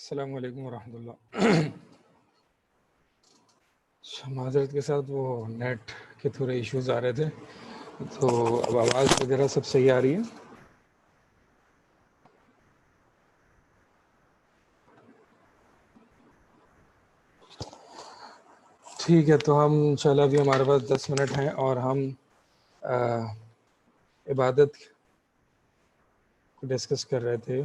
السلام علیکم ورحمۃ اللہ۔ معذرت کے ساتھ وہ نیٹ کے تھوڑے ایشوز آ رہے تھے، تو اب آواز وغیرہ سب صحیح آ رہی ہے؟ ٹھیک ہے، تو ہم انشاءاللہ ابھی ہمارے پاس 10 منٹ ہیں اور ہم عبادت کو ڈسکس کر رہے تھے۔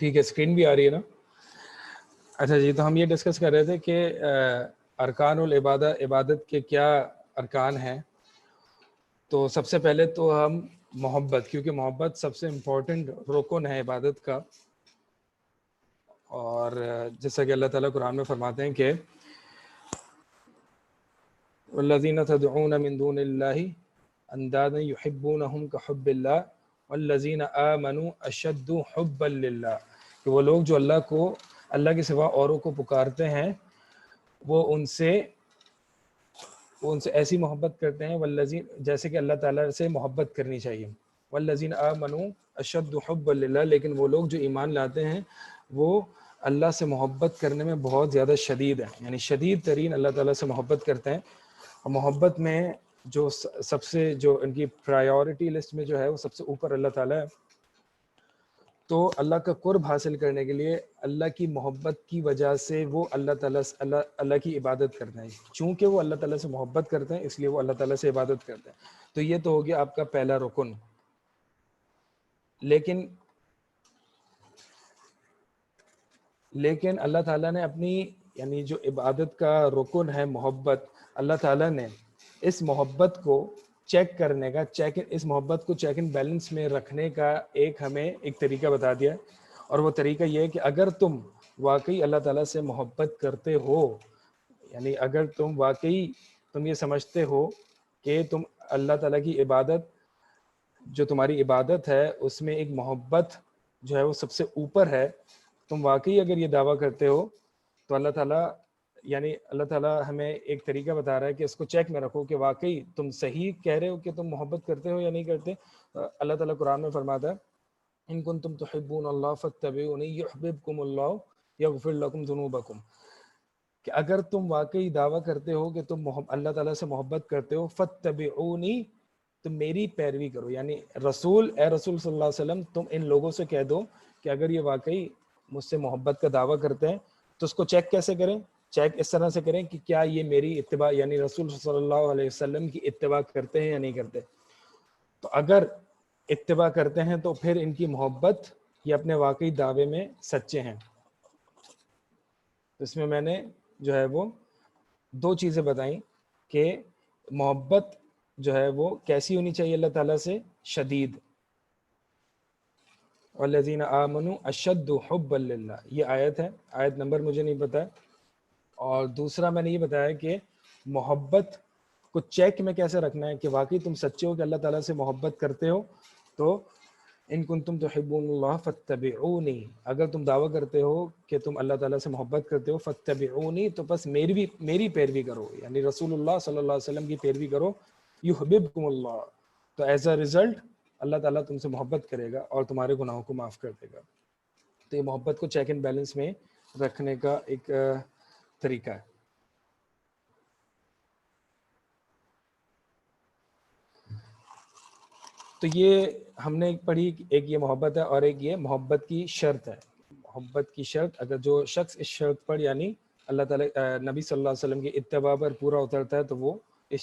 ٹھیک ہے، اسکرین بھی آ رہی ہے نا؟ اچھا جی، تو ہم یہ ڈسکس کر رہے تھے کہ ارکان العبادہ، عبادت کے کیا ارکان ہیں۔ تو سب سے پہلے تو ہم محبت، کیونکہ محبت سب سے امپورٹنٹ رکن ہے عبادت کا، اور جیسا کہ اللہ تعالیٰ قرآن میں فرماتے ہیں کہ والذین تدعون من دون اللہ اندادا یحبونہم کحب اللہ والذین آمنوا اشد حبا للہ، کہ وہ لوگ جو اللہ کے سوا اوروں کو پکارتے ہیں وہ ان سے ایسی محبت کرتے ہیں والذین، جیسے کہ اللہ تعالیٰ سے محبت کرنی چاہیے۔ والذین آمنوا اشد حبا للہ، لیکن وہ لوگ جو ایمان لاتے ہیں وہ اللہ سے محبت کرنے میں بہت زیادہ شدید ہیں، یعنی شدید ترین اللہ تعالیٰ سے محبت کرتے ہیں۔ اور محبت میں جو سب سے جو ان کی پرائیورٹی لسٹ میں جو ہے وہ سب سے اوپر اللہ تعالیٰ ہے۔ تو اللہ کا قرب حاصل کرنے کے لیے اللہ کی محبت کی وجہ سے وہ اللہ کی عبادت کرتے ہیں، چونکہ وہ اللہ تعالیٰ سے محبت کرتے ہیں اس لیے وہ اللہ تعالیٰ سے عبادت کرتے ہیں۔ تو یہ تو ہو گیا آپ کا پہلا رکن۔ لیکن اللہ تعالیٰ نے اپنی، یعنی جو عبادت کا رکن ہے محبت، اللہ تعالیٰ نے اس محبت کو چیک کرنے کا، اس محبت کو چیک اینڈ بیلنس میں رکھنے کا ہمیں ایک طریقہ بتا دیا، اور وہ طریقہ یہ ہے کہ اگر تم واقعی اللہ تعالیٰ سے محبت کرتے ہو، یعنی اگر تم واقعی یہ سمجھتے ہو کہ تم اللہ تعالیٰ کی عبادت، جو تمہاری عبادت ہے اس میں ایک محبت جو ہے وہ سب سے اوپر ہے، تم واقعی اگر یہ دعویٰ کرتے ہو تو اللہ تعالیٰ ہمیں ایک طریقہ بتا رہا ہے کہ اس کو چیک میں رکھو کہ واقعی تم صحیح کہہ رہے ہو کہ تم محبت کرتے ہو یا نہیں کرتے۔ اللہ تعالیٰ قرآن میں فرماتا ہے ان کنتم تحبون اللہ فاتبعونی یحببکم اللہ یغفر لکم ذنوبکم، کہ اگر تم واقعی دعویٰ کرتے ہو کہ تم اللہ تعالیٰ سے محبت کرتے ہو، فاتبعونی، تم میری پیروی کرو، یعنی اے رسول صلی اللہ علیہ وسلم تم ان لوگوں سے کہہ دو کہ اگر یہ واقعی مجھ سے محبت کا دعویٰ کرتے ہیں تو اس کو چیک کیسے کریں؟ چیک اس طرح سے کریں کہ کیا یہ میری اتباع، یعنی رسول صلی اللہ علیہ وسلم کی اتباع کرتے ہیں یا نہیں کرتے۔ تو اگر اتباع کرتے ہیں تو پھر ان کی محبت یہ اپنے واقعی دعوے میں سچے ہیں۔ اس میں نے جو ہے وہ 2 چیزیں بتائیں کہ محبت جو ہے وہ کیسی ہونی چاہیے اللہ تعالیٰ سے، شدید۔ والذین آمنوا اشد حبا للہ، یہ آیت ہے، آیت نمبر مجھے نہیں پتا ہے۔ اور دوسرا میں نے یہ بتایا کہ محبت کو چیک میں کیسے رکھنا ہے کہ واقعی تم سچے ہو کہ اللہ تعالیٰ سے محبت کرتے ہو، تو ان کنتم تحبون اللہ فاتبعونی، اگر تم دعویٰ کرتے ہو کہ تم اللہ تعالیٰ سے محبت کرتے ہو، فاتبعونی، تو بس میری پیروی کرو، یعنی رسول اللہ صلی اللہ علیہ وسلم کی پیروی کرو، یحببکم اللہ، تو ایز اے ریزلٹ اللہ تعالیٰ تم سے محبت کرے گا اور تمہارے گناہوں کو معاف کر دے گا۔ تو یہ محبت کو چیک اینڈ بیلنس میں رکھنے کا ایک طریقہ ہے۔ تو یہ ہم نے پڑھی، ایک یہ محبت ہے اور ایک یہ محبت کی شرط ہے۔ محبت کی شرط، اگر جو شخص اس شرط پر، یعنی اللہ تعالیٰ نبی صلی اللہ علیہ وسلم کی اتباع پر پورا اترتا ہے، تو وہ اس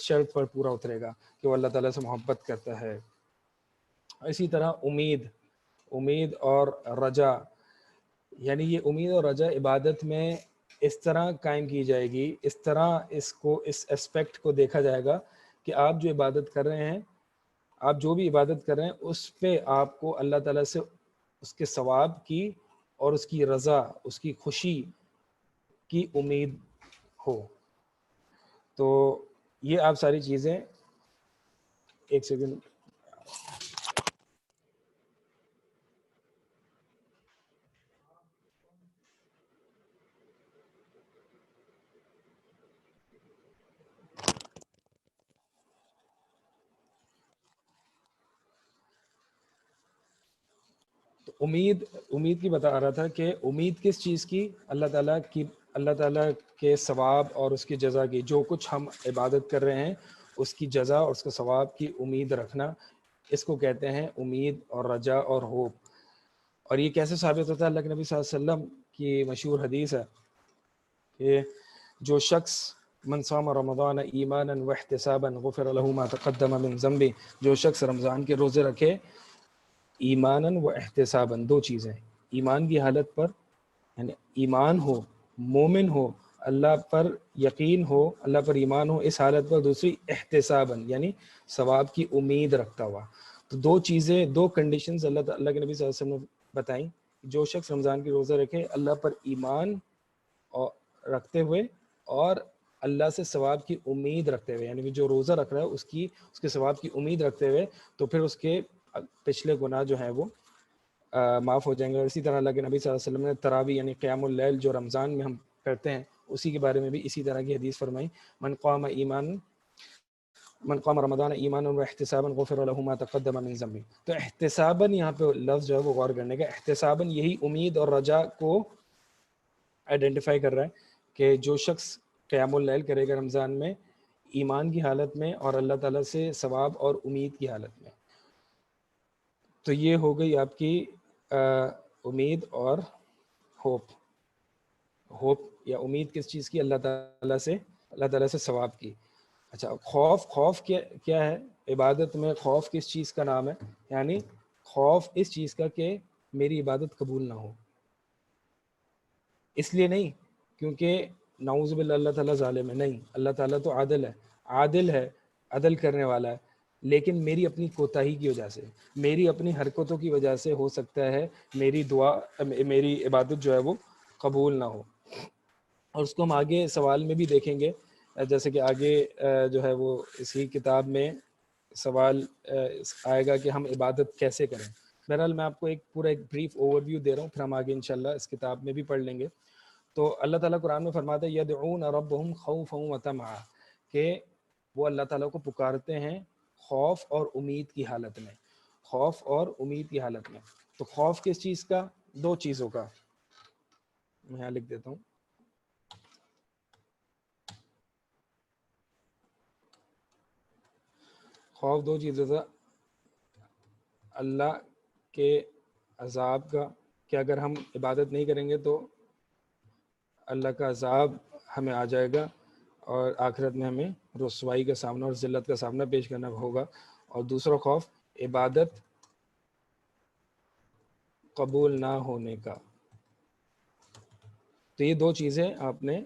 شرط پر پورا اترے گا کہ وہ اللہ تعالیٰ سے محبت کرتا ہے۔ اسی طرح امید اور رجا، یعنی یہ امید اور رجا عبادت میں اس طرح قائم کی جائے گی، اس طرح اس اسپیکٹ کو دیکھا جائے گا کہ آپ جو عبادت کر رہے ہیں، آپ جو بھی عبادت کر رہے ہیں اس پہ آپ کو اللہ تعالیٰ سے اس کے ثواب کی اور اس کی رضا، اس کی خوشی کی امید ہو۔ تو یہ آپ ساری چیزیں، ایک سیکنڈ، تو امید کی بتا رہا تھا کہ امید کس چیز کی؟ اللہ تعالیٰ کی، اللہ تعالیٰ کے ثواب اور اس کی جزا کی. جو کچھ ہم عبادت کر رہے ہیں اس کی جزا اور اس کے ثواب کی امید رکھنا، اس کو کہتے ہیں امید اور رجا اور ہوپ. اور یہ کیسے ثابت ہوتا ہے؟ اللہ کے نبی صلی اللہ علیہ وسلم کی مشہور حدیث ہے کہ جو شخص من صام رمضان ایمانا واحتسابا غفر له ما تقدم من ذنبه، جو شخص رمضان کے روزے رکھے ایمانا و احتسابا، دو چیزیں، ایمان کی حالت پر، یعنی ایمان ہو، مومن ہو، اللہ پر یقین ہو، اللہ پر ایمان ہو اس حالت پر، دوسری احتسابا یعنی ثواب کی امید رکھتا ہوا. تو دو چیزیں، دو کنڈیشنز اللہ کے نبی صلی اللہ علیہ وسلم نے بتائیں. جو شخص رمضان کے روزہ رکھے اللہ پر ایمان رکھتے ہوئے اور اللہ سے ثواب کی امید رکھتے ہوئے، یعنی جو روزہ رکھ رہا ہے اس کے ثواب کی امید رکھتے ہوئے، تو پھر اس کے پچھلے گناہ جو ہیں وہ معاف ہو جائیں گے. اور اسی طرح اللہ کے نبی صلی اللہ علیہ وسلم نے تراویح یعنی قیام اللیل جو رمضان میں ہم کرتے ہیں اسی کے بارے میں بھی اسی طرح کی حدیث فرمائی، من قام رمضان ایمانا واحتسابا غفر له ما تقدم من ذنبه. تو احتسابا یہاں پہ لفظ جو ہے وہ غور کرنے کا، احتسابا یہی امید اور رجا کو آئیڈینٹیفائی کر رہا ہے کہ جو شخص قیام اللیل کرے گا رمضان میں ایمان کی حالت میں اور اللہ تعالیٰ سے ثواب اور امید کی حالت میں. تو یہ ہو گئی آپ کی امید اور ہوپ. ہوپ یا امید کس چیز کی؟ اللہ تعالیٰ سے ثواب کی. اچھا، خوف کیا ہے؟ عبادت میں خوف کس چیز کا نام ہے؟ یعنی خوف اس چیز کا کہ میری عبادت قبول نہ ہو. اس لیے نہیں کیونکہ نعوذ باللہ اللہ تعالیٰ ظالم ہے، نہیں، اللہ تعالیٰ تو عادل ہے، عدل کرنے والا ہے، لیکن میری اپنی کوتاہی کی وجہ سے، میری اپنی حرکتوں کی وجہ سے ہو سکتا ہے میری میری عبادت جو ہے وہ قبول نہ ہو. اور اس کو ہم آگے سوال میں بھی دیکھیں گے، جیسے کہ آگے جو ہے وہ اسی کتاب میں سوال آئے گا کہ ہم عبادت کیسے کریں. بہرحال میں آپ کو پورا ایک بریف اوور ویو دے رہا ہوں، پھر ہم آگے انشاءاللہ اس کتاب میں بھی پڑھ لیں گے. تو اللہ تعالیٰ قرآن میں فرماتا ہے یدعون ربهم خوفا وطمعا، کہ وہ اللہ تعالیٰ کو پکارتے ہیں خوف اور امید کی حالت میں، خوف اور امید کی حالت میں. تو خوف کس چیز کا؟ دو چیزوں کا. میں یہاں لکھ دیتا ہوں. خوف دو چیزوں کا، اللہ کے عذاب کا کہ اگر ہم عبادت نہیں کریں گے تو اللہ کا عذاب ہمیں آ جائے گا اور آخرت میں ہمیں رسوائی کا سامنا اور ذلت کا سامنا پیش کرنا ہوگا. اور دوسرا خوف عبادت قبول نہ ہونے کا. تو یہ دو چیزیں آپ نے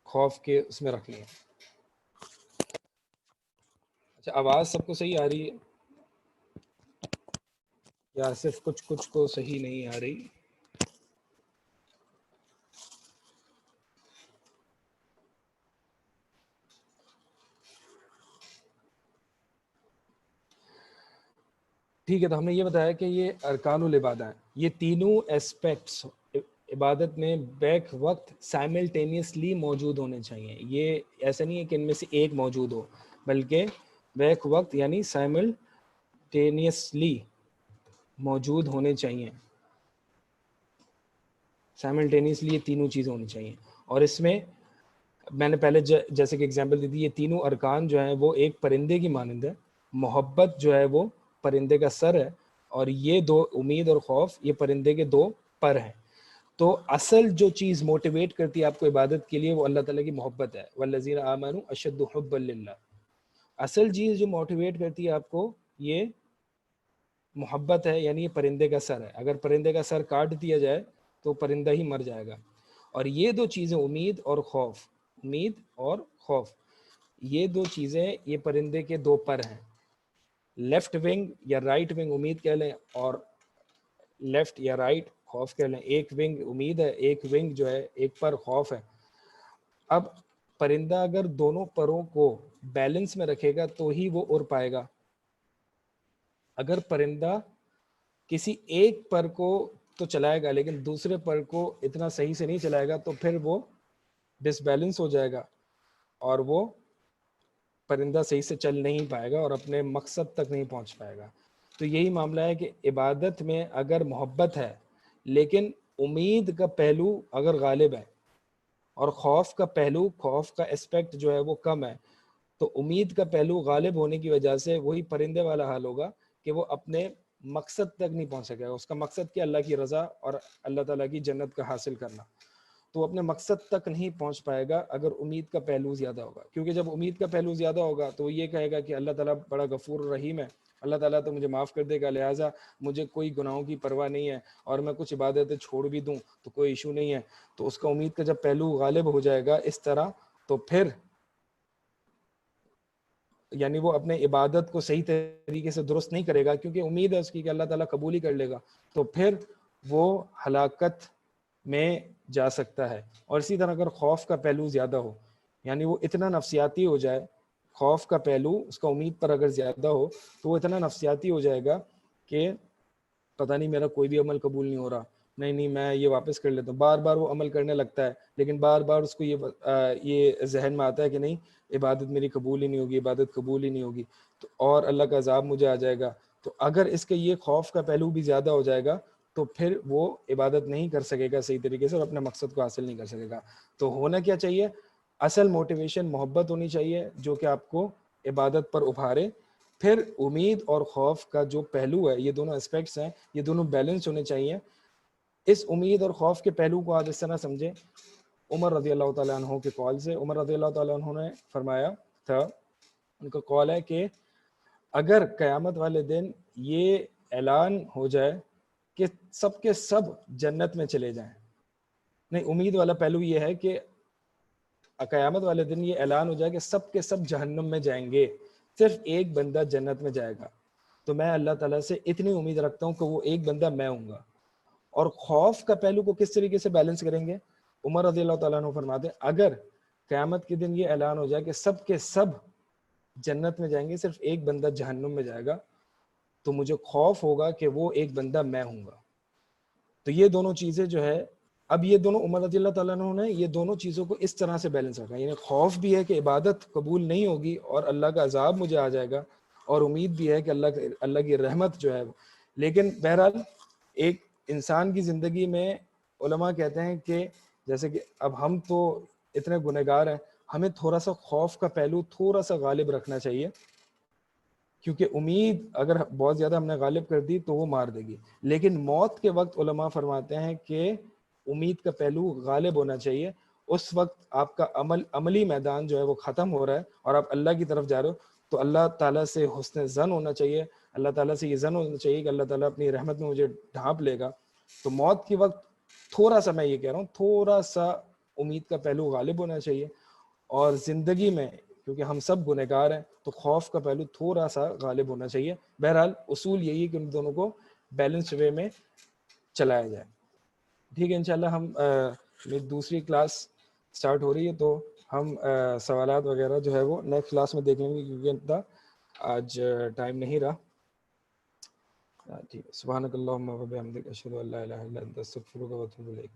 خوف کے اس میں رکھنی ہیں. اچھا، آواز سب کو صحیح آ رہی ہے یا صرف کچھ کو صحیح نہیں آ رہی؟ ٹھیک ہے، تو ہم نے یہ بتایا کہ یہ ارکان العبادہ ہیں، یہ تینوں اسپیکٹس عبادت میں بیک وقت سائملٹینیسلی موجود ہونے چاہیے. یہ ایسا نہیں ہے کہ ان میں سے ایک موجود ہو، بلکہ بیک وقت یعنی سائملٹینیسلی موجود ہونے چاہیے. سائملٹینیسلی یہ تینوں چیزیں ہونی چاہیے. اور اس میں میں نے پہلے جیسے کہ اگزامپل دی تھی، یہ تینوں ارکان جو ہیں وہ ایک پرندے کی مانند ہے. محبت جو ہے وہ پرندے کا سر ہے، اور یہ دو امید اور خوف یہ پرندے کے دو پر ہیں. تو اصل جو چیز موٹیویٹ کرتی ہے آپ کو عبادت کے لیے وہ اللہ تعالیٰ کی محبت ہے. والذین آمنوا اشد حبا للہ. اصل چیز جو موٹیویٹ کرتی ہے آپ کو یہ محبت ہے، یعنی یہ پرندے کا سر ہے. اگر پرندے کا سر کاٹ دیا جائے تو پرندہ ہی مر جائے گا. اور یہ دو چیزیں امید اور خوف، یہ دو چیزیں یہ پرندے کے دو پر ہیں. لیفٹ ونگ یا رائٹ ونگ امید کہہ لیں، اور لیفٹ یا رائٹ خوف کہہ لیں. ایک ونگ امید ہے، ایک ونگ جو ہے ایک پر خوف ہے. اب پرندہ اگر دونوں پروں کو بیلنس میں رکھے گا تو ہی وہ اڑ پائے گا. اگر پرندہ کسی ایک پر کو تو چلائے گا لیکن دوسرے پر کو اتنا صحیح سے نہیں چلائے گا تو پھر وہ ڈس بیلنس ہو جائے گا. اور وہ پرندہ صحیح سے چل نہیں پائے گا اور اپنے مقصد تک نہیں پہنچ پائے گا. تو یہی معاملہ ہے کہ عبادت میں اگر محبت ہے لیکن امید کا پہلو اگر غالب ہے اور خوف کا پہلو، خوف کا اسپیکٹ جو ہے وہ کم ہے، تو امید کا پہلو غالب ہونے کی وجہ سے وہی پرندے والا حال ہوگا کہ وہ اپنے مقصد تک نہیں پہنچ سکے گا. اس کا مقصد کیا؟ اللہ کی رضا اور اللہ تعالیٰ کی جنت کا حاصل کرنا. تو اپنے مقصد تک نہیں پہنچ پائے گا اگر امید کا پہلو زیادہ ہوگا. کیونکہ جب امید کا پہلو زیادہ ہوگا تو وہ یہ کہے گا کہ اللہ تعالیٰ بڑا غفور رحیم ہے، اللہ تعالیٰ تو مجھے معاف کر دے گا، لہٰذا مجھے کوئی گناہوں کی پرواہ نہیں ہے، اور میں کچھ عبادتیں چھوڑ بھی دوں تو کوئی ایشو نہیں ہے. تو اس کا امید کا جب پہلو غالب ہو جائے گا اس طرح، تو پھر یعنی وہ اپنے عبادت کو صحیح طریقے سے درست نہیں کرے گا کیونکہ امید ہے اس کی کہ اللہ تعالیٰ قبول ہی کر لے گا. تو پھر وہ ہلاکت میں جا سکتا ہے. اور اسی طرح اگر خوف کا پہلو زیادہ ہو، یعنی وہ اتنا نفسیاتی ہو جائے، خوف کا پہلو اس کا امید پر اگر زیادہ ہو تو وہ اتنا نفسیاتی ہو جائے گا کہ پتہ نہیں میرا کوئی بھی عمل قبول نہیں ہو رہا، نہیں میں یہ واپس کر لیتا ہوں. بار بار وہ عمل کرنے لگتا ہے لیکن بار بار اس کو یہ ذہن میں آتا ہے کہ نہیں عبادت میری قبول ہی نہیں ہوگی، عبادت قبول ہی نہیں ہوگی، تو اور اللہ کا عذاب مجھے آ جائے گا. تو اگر اس کے یہ خوف کا پہلو بھی زیادہ ہو جائے گا تو پھر وہ عبادت نہیں کر سکے گا صحیح طریقے سے اور اپنے مقصد کو حاصل نہیں کر سکے گا. تو ہونا کیا چاہیے؟ اصل موٹیویشن محبت ہونی چاہیے جو کہ آپ کو عبادت پر ابھارے. پھر امید اور خوف کا جو پہلو ہے، یہ دونوں اسپیکٹس ہیں، یہ دونوں بیلنس ہونے چاہیے. اس امید اور خوف کے پہلو کو آپ اس طرح سمجھیں. عمر رضی اللہ تعالیٰ عنہ کے قول سے، عمر رضی اللہ تعالیٰ عنہ نے فرمایا تھا، ان کا قول ہے کہ اگر قیامت والے دن یہ اعلان ہو جائے کہ سب کے سب جنت میں چلے جائیں، نہیں، امید والا پہلو یہ ہے کہ قیامت والے دن یہ اعلان ہو جائے کہ سب کے سب جہنم میں جائیں گے، صرف ایک بندہ جنت میں جائے گا، تو میں اللہ تعالیٰ سے اتنی امید رکھتا ہوں کہ وہ ایک بندہ میں ہوں گا. اور خوف کا پہلو کو کس طریقے سے بیلنس کریں گے؟ عمر رضی اللہ تعالیٰ عنہ فرماتے ہیں اگر قیامت کے دن یہ اعلان ہو جائے کہ سب کے سب جنت میں جائیں گے، صرف ایک بندہ جہنم میں جائے گا، تو مجھے خوف ہوگا کہ وہ ایک بندہ میں ہوں گا. تو یہ دونوں چیزیں جو ہے، اب یہ دونوں عمر رضی اللہ تعالیٰ عنہ نے یہ دونوں چیزوں کو اس طرح سے بیلنس رکھا، یعنی خوف بھی ہے کہ عبادت قبول نہیں ہوگی اور اللہ کا عذاب مجھے آ جائے گا، اور امید بھی ہے کہ اللہ کی رحمت جو ہے. لیکن بہرحال ایک انسان کی زندگی میں علماء کہتے ہیں کہ جیسے کہ اب ہم تو اتنے گنہگار ہیں، ہمیں تھوڑا سا خوف کا پہلو تھوڑا سا غالب رکھنا چاہیے، کیونکہ امید اگر بہت زیادہ ہم نے غالب کر دی تو وہ مار دے گی. لیکن موت کے وقت علماء فرماتے ہیں کہ امید کا پہلو غالب ہونا چاہیے. اس وقت آپ کا عملی میدان جو ہے وہ ختم ہو رہا ہے اور آپ اللہ کی طرف جا رہے ہو، تو اللہ تعالیٰ سے حسن ظن ہونا چاہیے، اللہ تعالیٰ سے یہ ظن ہونا چاہیے کہ اللہ تعالیٰ اپنی رحمت میں مجھے ڈھانپ لے گا. تو موت کے وقت تھوڑا سا، میں یہ کہہ رہا ہوں، تھوڑا سا امید کا پہلو غالب ہونا چاہیے. اور زندگی میں کیونکہ ہم سب گنہگار ہیں تو خوف کا پہلو تھوڑا سا غالب ہونا چاہیے. بہرحال اصول یہی ہے کہ ان دونوں کو بیلنس وے میں چلایا جائے. ٹھیک ہے، انشاءاللہ ہم میری دوسری کلاس سٹارٹ ہو رہی ہے تو ہم سوالات وغیرہ جو ہے وہ نیکسٹ کلاس میں دیکھ لیں گے کیونکہ آج ٹائم نہیں رہا. ٹھیک ہے، سبحانک اللہم و بحمدک، اشہد ان لا الہ الا انت، استغفرک و اتوب الیک.